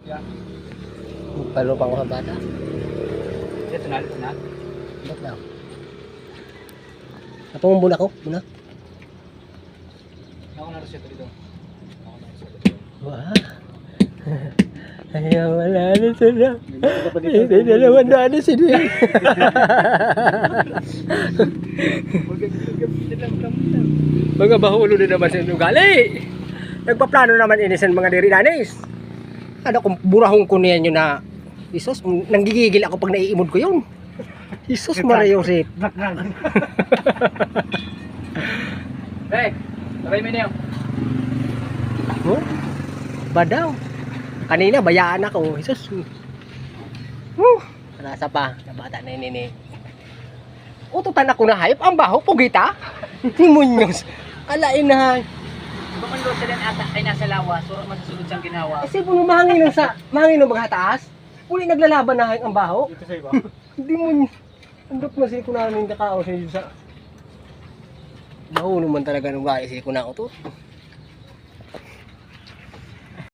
Yeah. Palupang ko sa bata. Ito na, ito na. Ba't lang? Napong muna ko, muna. Ako na reseta dito. Ako na reseta dito. Wah. Ayaw, wala na sila. Hindi na naman na ano sila. Mga bahulo na naman sa inyong gali. Nagpaplano naman inisan mga diri nanis. Ano kung burahong ko niyan yun na Isos, nanggigigil ako pag naiimod ko yun. Isos Mariosip. Hey, sabay mo na yun. Oh, badaw. Kanina bayaan ako. Isos. Nasa pa, na bata na nini. Ututan ako na hayop. Ang baho, pugita. Timunyos. Alain na. Bakit doon sila ata ay nasa lawa, suro masusunod siyang ginawa. Kasi puno mahangin nun sa, mahangin nun magataas. Uli naglalaban na ang baho. Dito sa iba. Hindi mo, andok na siko namin kakao sa iyo sa. Baho naman talaga nung gaya siko na ako to.